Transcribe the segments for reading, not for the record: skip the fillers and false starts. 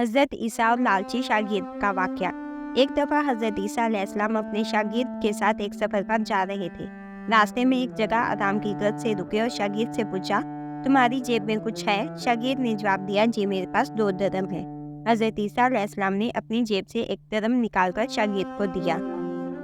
حضرت عیسیٰ اور لالچی شاگرد کا واقعہ۔ ایک دفعہ حضرت عیسیٰ علیہ السلام اپنے شاگرد کے ساتھ ایک سفر پر جا رہے تھے۔ راستے میں ایک جگہ آرام کی گرد سے رکے اور شاگرد سے پوچھا، تمہاری جیب میں کچھ ہے؟ شاگرد نے جواب دیا، جی میرے پاس 2 درم ہے۔ حضرت عیسیٰ علیہ السلام نے اپنی جیب سے 1 درم نکال کر شاگرد کو دیا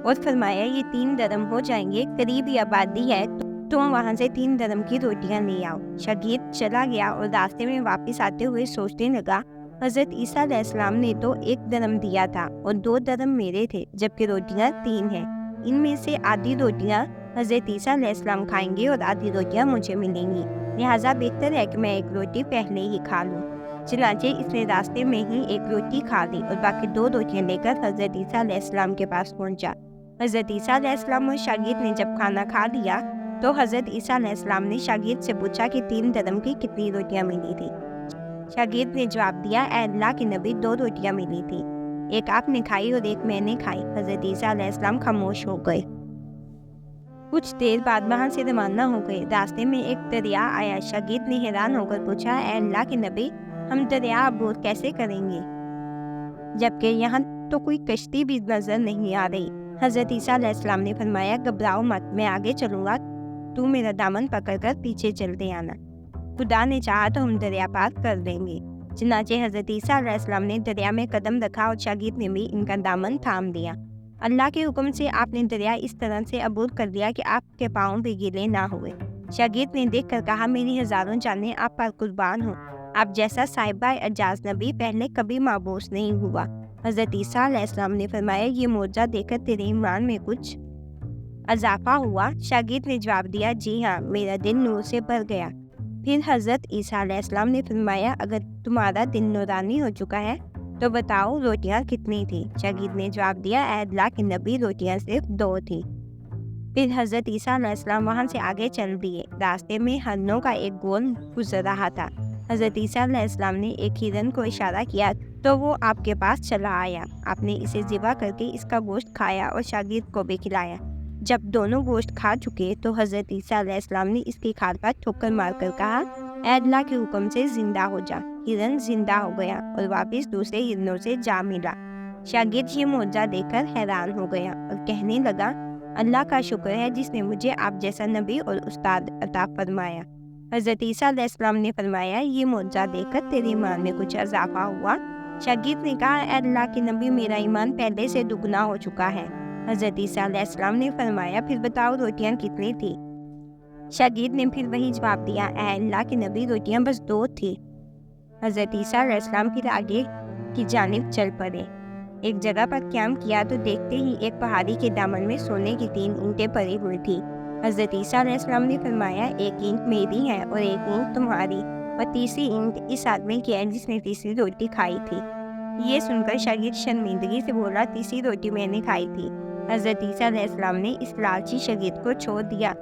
اور فرمایا، یہ 3 درم ہو جائیں گے، قریبی آبادی ہے، تم وہاں سے 3 درم کی روٹیاں لے آؤ۔ شاگرد چلا گیا اور راستے میں واپس آتے ہوئے سوچنے لگا، حضرت عیسیٰ علیہ السلام نے تو 1 درم دیا تھا اور 2 درم میرے تھے، جبکہ روٹیاں 3 ہیں۔ ان میں سے آدھی روٹیاں حضرت عیسیٰ علیہ السلام کھائیں گے اور آدھی روٹیاں مجھے ملیں گی، لہٰذا بہتر ہے کہ میں 1 روٹی پہلے ہی کھا لوں۔ چنانچہ اس نے راستے میں ہی 1 روٹی کھا لی اور باقی 2 روٹیاں لے کر حضرت عیسیٰ علیہ السلام کے پاس پہنچا۔ حضرت عیسیٰ علیہ السلام اور شاگرد نے جب کھانا کھا لیا تو حضرت عیسیٰ علیہ السلام نے شاگرد سے پوچھا کہ 3 درم کی کتنی روٹیاں ملی تھی؟ شاگرد نے جواب دیا، اے اللہ کے نبی، 2 روٹیاں ملی تھی، 1 آپ نے کھائی اور 1 میں نے کھائی۔ حضرت عیسیٰ علیہ السلام خاموش ہو گئے۔ کچھ دیر بعد وہاں سے روانہ ہو گئے۔ راستے میں ایک دریا آیا۔ شاگرد نے حیران ہو کر پوچھا، اے اللہ کے نبی، ہم دریا عبور کیسے کریں گے جبکہ یہاں تو کوئی کشتی بھی نظر نہیں آ رہی؟ حضرت عیسیٰ علیہ السلام نے فرمایا، گھبراؤ مت، میں آگے چلوں گا، تو میرا دامن پکڑ کر پیچھے چلتے آنا، خدا نے چاہا تو ہم دریا پار کر دیں گے۔ چنانچہ حضرت عیسیٰ علیہ السلام نے دریا میں قدم رکھا اور شاگرد نے بھی ان کا دامن تھام دیا۔ اللہ کے حکم سے آپ نے دریا اس طرح سے عبور کر دیا کہ آپ کے پاؤں بھی گیلے نہ ہوئے۔ شاگرد نے دیکھ کر کہا، میری ہزاروں جانیں آپ پر قربان ہوں، آپ جیسا صاحبہ اعجاز نبی پہلے کبھی مابعوث نہیں ہوا۔ حضرت عیسیٰ علیہ السلام نے فرمایا، یہ معجزہ دیکھ کر تیرے ایمان میں کچھ اضافہ ہوا؟ شاگرد نے جواب دیا، جی ہاں، میرا دل نور سے بھر گیا۔ پھر حضرت عیسیٰ علیہ السلام نے فرمایا، اگر تمہارا دل نورانی ہو چکا ہے تو بتاؤ روٹیاں کتنی تھی؟ شاگرد نے جواب دیا، اے اللہ کے نبی، روٹیاں صرف 2 تھی۔ پھر حضرت عیسیٰ علیہ السلام وہاں سے آگے چل دیے۔ راستے میں ہرنوں کا ایک گول گزر رہا تھا۔ حضرت عیسیٰ علیہ السلام نے ایک ہرن کو اشارہ کیا تو وہ آپ کے پاس چلا آیا۔ آپ نے اسے ذبح کر کے اس کا گوشت کھایا اور شاگرد کو بھی کھلایا۔ جب دونوں گوشت کھا چکے تو حضرت عیسیٰ علیہ السلام نے اس کی کھال پر ٹھوکر مار کر کہا، اے اللہ کے حکم سے زندہ ہو جا۔ ہرن زندہ ہو گیا اور واپس دوسرے ہرنوں سے جا ملا۔ شاگرد یہ معجزہ دیکھ کر حیران ہو گیا اور کہنے لگا، اللہ کا شکر ہے جس نے مجھے آپ جیسا نبی اور استاد عطا فرمایا۔ حضرت عیسیٰ علیہ السلام نے فرمایا، یہ معجزہ دیکھ کر تیرے ایمان میں کچھ اضافہ ہوا؟ شاگرد نے کہا، اے اللہ کے نبی، میرا ایمان پہلے سے دگنا ہو چکا ہے۔ حضرت عیسیٰ علیہ السلام نے فرمایا، پھر بتاؤ روٹیاں کتنی تھی؟ شاگرد نے پھر وہی جواب دیا، اے اللہ کے نبی، روٹیاں بس 2 تھی۔ حضرت عیسیٰ علیہ السلام پھر آگے کی جانب چل پڑے۔ ایک جگہ پر قیام کیا تو دیکھتے ہی ایک پہاڑی کے دامن میں سونے کی 3 اینٹیں پڑی ہوئی تھی۔ حضرت عیسیٰ علیہ السلام نے فرمایا، 1 اینٹ میری ہے اور 1 اینٹ تمہاری، اور تیسری اینٹ اس آدمی کی ہے جس نے تیسری روٹی کھائی تھی۔ یہ سن کر شاگرد شرمندگی سے بولا، تیسری روٹی میں نے کھائی تھی۔ حضرت عیسیٰ علیہ السلام نے اس لالچی شاگرد کو چھوڑ دیا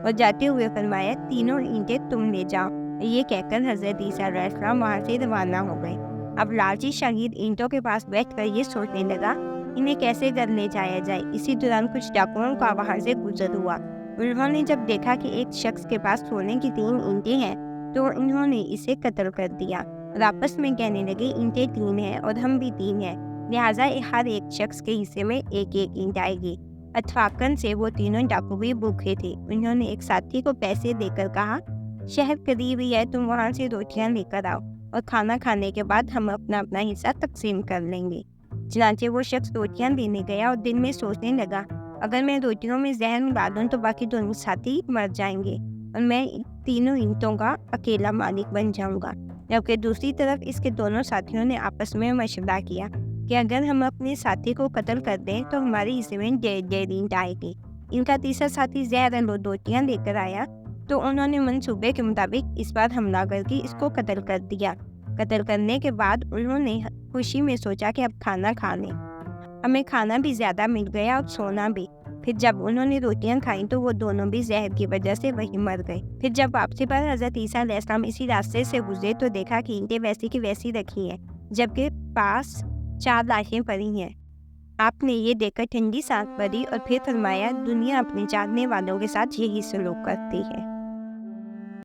اور جاتے ہوئے فرمایا، 3 اینٹیں تم لے جاؤ۔ یہ کہہ کر حضرت عیسیٰ علیہ السلام وہاں سے روانہ ہو گئے۔ اب لالچی شاگرد اینٹوں کے پاس بیٹھ کر یہ سوچنے لگا، انہیں کیسے گھر لے جایا جائے۔ اسی دوران کچھ ڈاکوؤں کا وہاں سے گزر ہوا۔ انہوں نے جب دیکھا کہ ایک شخص کے پاس سونے کی 3 اینٹیں ہیں تو انہوں نے اسے قتل کر دیا اور آپس میں کہنے لگے، اینٹیں 3 ہیں اور ہم بھی 3 ہیں، لہٰذا ہر ایک شخص کے حصے میں 1 اینٹ آئے گی۔ اتفاقاً سے وہ تینوں ڈاکو بھی بھوکے تھے۔ انہوں نے ایک ساتھی کو پیسے دے کر کہا، شہر قریب ہی ہے، تم وہاں سے روٹیاں لے کر آؤ اور کھانا کھانے کے بعد ہم اپنا اپنا حصہ تقسیم کر لیں گے۔ چنانچہ وہ شخص روٹیاں لینے گیا اور دل میں سوچنے لگا، اگر میں روٹیوں میں زہر ملا دوں تو باقی 2 ساتھی مر جائیں گے اور میں 3 اینٹوں کا اکیلا مالک بن جاؤں گا۔ جبکہ دوسری طرف اس کے دونوں ساتھیوں نے آپس میں مشورہ کیا کہ اگر ہم اپنے ساتھی کو قتل کر دیں تو ہمارے حصے میں 1.5 اینٹ آئے گی۔ ان کا تیسرا ساتھی زہر اور روٹیاں لے کر آیا تو انہوں نے منصوبے کے مطابق اس پر حملہ کر کے اس کو قتل کر دیا۔ قتل کرنے کے بعد انہوں نے خوشی میں سوچا کہ اب کھانا کھا لیں، ہمیں کھانا بھی زیادہ مل گیا اور سونا بھی۔ پھر جب انہوں نے روٹیاں کھائیں تو وہ دونوں بھی زہر کی وجہ سے وہیں مر گئے۔ پھر جب واپسی پر حضرت عیسیٰ علیہ السلام اسی راستے سے گزرے تو دیکھا کہ اینٹیں ویسی کی ویسی رکھی ہیں جبکہ پاس 4 لاشیں پڑی ہیں۔ آپ نے یہ دیکھ کر ٹھنڈی سانس بھری اور پھر فرمایا، دنیا اپنے چاہنے والوں کے ساتھ یہی سلوک کرتی ہے۔